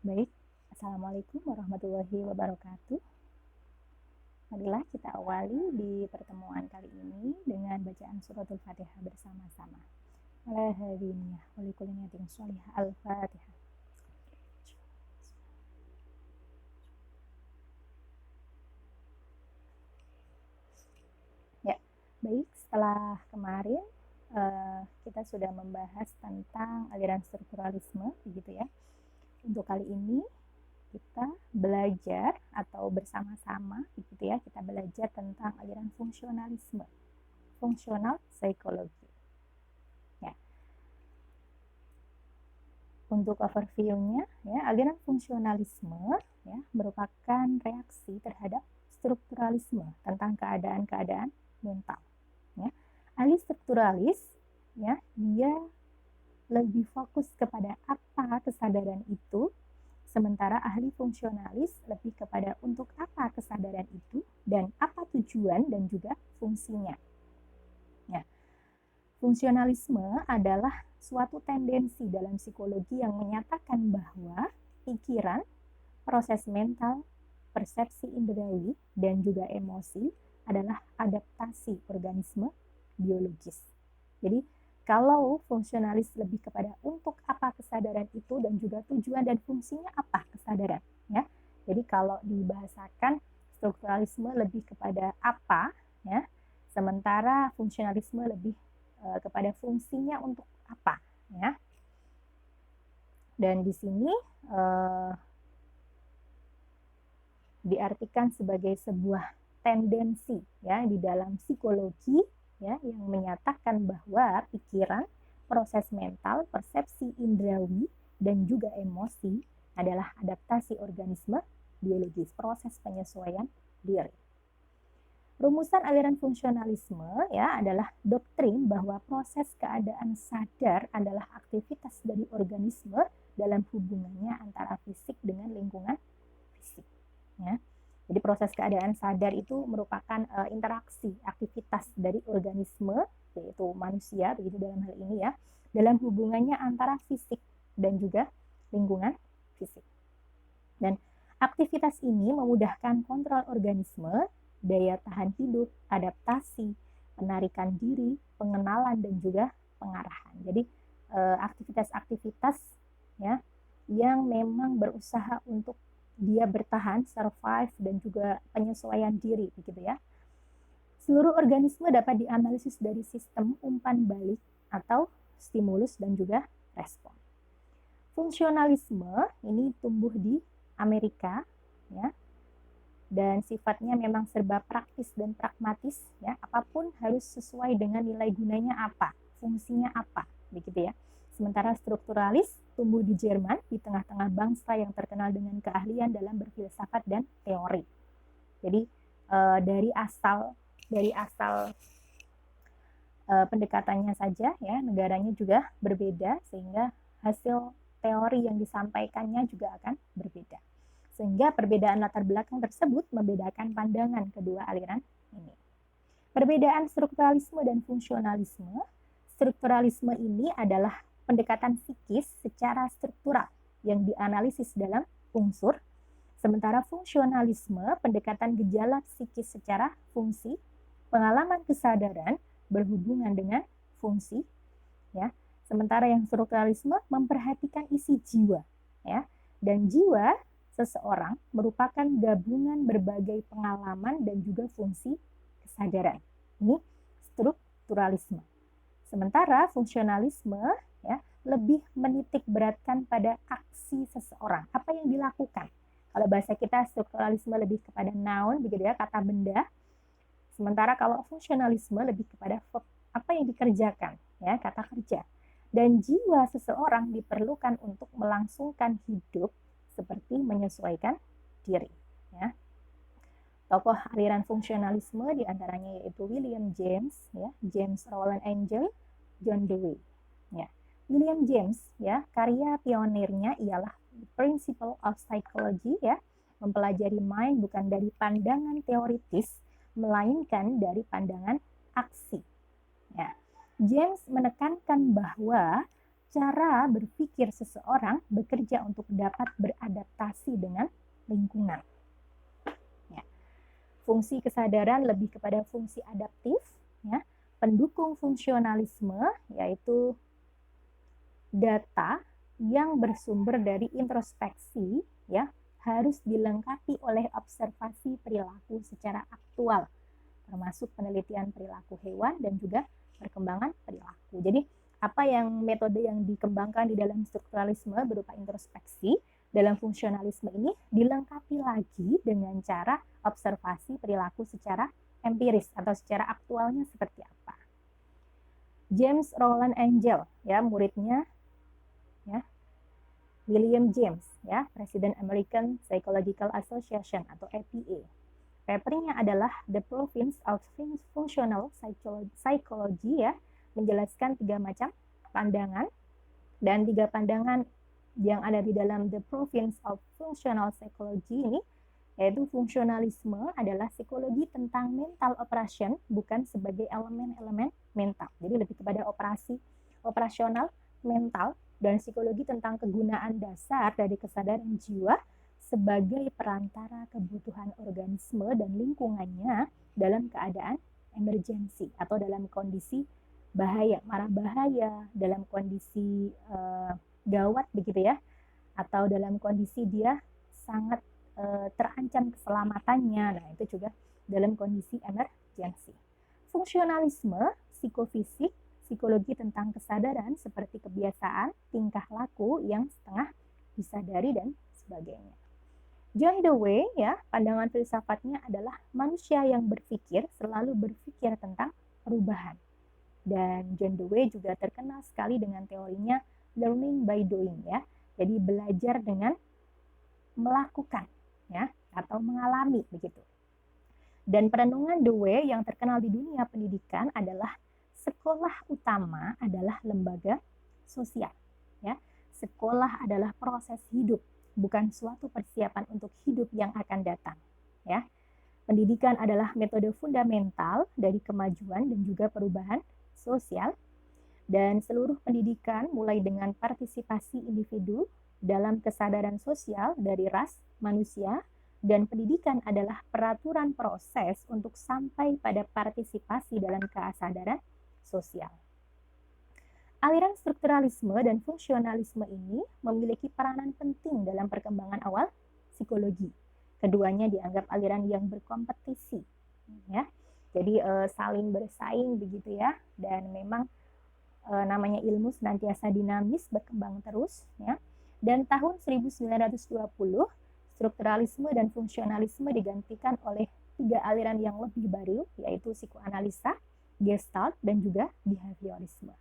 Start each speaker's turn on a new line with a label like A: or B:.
A: Baik, Assalamualaikum warahmatullahi wabarakatuh. Marilah kita awali di pertemuan kali ini dengan bacaan suratul Fatihah bersama-sama. Alhamdulillah, walikuliniyatin sholihah al-Fatihah. Ya, baik, setelah kemarin kita sudah membahas tentang aliran strukturalisme, begitu ya. Untuk kali ini kita belajar atau bersama-sama begitu ya, kita belajar tentang aliran fungsionalisme, fungsional psikologi. Ya. Untuk overview-nya ya, aliran fungsionalisme ya merupakan reaksi terhadap strukturalisme tentang keadaan-keadaan mental. Ya. Ahli strukturalis ya, dia lebih fokus kepada apa kesadaran itu, sementara ahli fungsionalis lebih kepada untuk apa kesadaran itu dan apa tujuan dan juga fungsinya. Ya. Fungsionalisme adalah suatu tendensi dalam psikologi yang menyatakan bahwa pikiran, proses mental, persepsi indrawi, dan juga emosi adalah adaptasi organisme biologis. Jadi, kalau fungsionalis lebih kepada untuk apa kesadaran itu dan juga tujuan dan fungsinya apa kesadaran, ya. Jadi kalau dibahasakan strukturalisme lebih kepada apa, ya, sementara fungsionalisme lebih kepada fungsinya untuk apa, ya. Dan di sini diartikan sebagai sebuah tendensi ya di dalam psikologi ya yang menyatakan bahwa pikiran, proses mental, persepsi indrawi dan juga emosi adalah adaptasi organisme biologis, proses penyesuaian diri. Rumusan aliran fungsionalisme ya adalah doktrin bahwa proses keadaan sadar adalah aktivitas dari organisme dalam hubungannya antara fisik dengan lingkungan fisik. Ya. Jadi proses keadaan sadar itu merupakan interaksi aktivitas dari organisme yaitu manusia begitu dalam hal ini ya dalam hubungannya antara fisik dan juga lingkungan fisik. Dan aktivitas ini memudahkan kontrol organisme, daya tahan hidup, adaptasi, penarikan diri, pengenalan dan juga pengarahan. Jadi aktivitas-aktivitas ya yang memang berusaha untuk dia bertahan, survive, dan juga penyesuaian diri, begitu ya. Seluruh organisme dapat dianalisis dari sistem umpan balik atau stimulus dan juga respon. Fungsionalisme ini tumbuh di Amerika, ya, dan sifatnya memang serba praktis dan pragmatis, ya. Apapun harus sesuai dengan nilai gunanya apa, fungsinya apa, begitu ya. Sementara strukturalis tumbuh di Jerman di tengah-tengah bangsa yang terkenal dengan keahlian dalam berfilsafat dan teori. Jadi dari asal pendekatannya saja ya negaranya juga berbeda sehingga hasil teori yang disampaikannya juga akan berbeda. Sehingga perbedaan latar belakang tersebut membedakan pandangan kedua aliran ini. Perbedaan strukturalisme dan fungsionalisme. Strukturalisme ini adalah pendekatan psikis secara struktural yang dianalisis dalam unsur, sementara fungsionalisme pendekatan gejala psikis secara fungsi, pengalaman kesadaran berhubungan dengan fungsi, ya. Sementara yang strukturalisme memperhatikan isi jiwa, ya. Dan jiwa seseorang merupakan gabungan berbagai pengalaman dan juga fungsi kesadaran. Ini strukturalisme. Sementara fungsionalisme ya lebih menitik beratkan pada aksi seseorang, apa yang dilakukan. Kalau bahasa kita strukturalisme lebih kepada noun, begitu ya, kata benda. Sementara kalau fungsionalisme lebih kepada apa yang dikerjakan, ya, kata kerja. Dan jiwa seseorang diperlukan untuk melangsungkan hidup seperti menyesuaikan diri, ya. Tokoh aliran fungsionalisme diantaranya yaitu William James, ya, James Roland Angel, John Dewey. Ya. William James, ya, karya pionirnya ialah Principle of Psychology, ya, mempelajari mind bukan dari pandangan teoritis, melainkan dari pandangan aksi. Ya. James menekankan bahwa cara berpikir seseorang bekerja untuk dapat beradaptasi dengan lingkungan. Ya. Fungsi kesadaran lebih kepada fungsi adaptif, ya. Pendukung fungsionalisme yaitu data yang bersumber dari introspeksi, ya, harus dilengkapi oleh observasi perilaku secara aktual, termasuk penelitian perilaku hewan dan juga perkembangan perilaku. Jadi apa yang metode yang dikembangkan di dalam strukturalisme berupa introspeksi, dalam fungsionalisme ini dilengkapi lagi dengan cara observasi perilaku secara empiris atau secara aktualnya seperti apa. James Roland Angell, ya, muridnya, ya, William James, ya, Presiden American Psychological Association atau APA. Papernya adalah The Province of Functional Psychology, ya, menjelaskan 3 macam pandangan, dan 3 pandangan yang ada di dalam The Province of Functional Psychology ini, yaitu fungsionalisme adalah psikologi tentang mental operation, bukan sebagai elemen-elemen mental. Jadi lebih kepada operasional mental, dan psikologi tentang kegunaan dasar dari kesadaran jiwa sebagai perantara kebutuhan organisme dan lingkungannya dalam keadaan emergensi atau dalam kondisi bahaya, marah bahaya, dalam kondisi gawat begitu ya, atau dalam kondisi dia sangat terancam keselamatannya. Nah, itu juga dalam kondisi emergensi. Fungsionalisme, psikofisik, psikologi tentang kesadaran seperti kebiasaan, tingkah laku yang setengah disadari dan sebagainya. John Dewey, ya, pandangan filsafatnya adalah manusia yang berpikir selalu berpikir tentang perubahan. Dan John Dewey juga terkenal sekali dengan teorinya learning by doing, ya. Jadi belajar dengan melakukan, ya, atau mengalami begitu. Dan perenungan Dewey yang terkenal di dunia pendidikan adalah sekolah utama adalah lembaga sosial, ya. Sekolah adalah proses hidup, bukan suatu persiapan untuk hidup yang akan datang, ya. Pendidikan adalah metode fundamental dari kemajuan dan juga perubahan sosial, dan seluruh pendidikan mulai dengan partisipasi individu dalam kesadaran sosial dari ras manusia, dan pendidikan adalah peraturan proses untuk sampai pada partisipasi dalam kesadaran sosial. Aliran strukturalisme dan fungsionalisme ini memiliki peranan penting dalam perkembangan awal psikologi. Keduanya dianggap aliran yang berkompetisi, ya. Jadi saling bersaing begitu ya, dan memang namanya ilmu senantiasa dinamis, berkembang terus, ya. Dan tahun 1920 strukturalisme dan fungsionalisme digantikan oleh 3 aliran yang lebih baru, yaitu psikoanalisa, Gestalt, dan juga behaviorisme.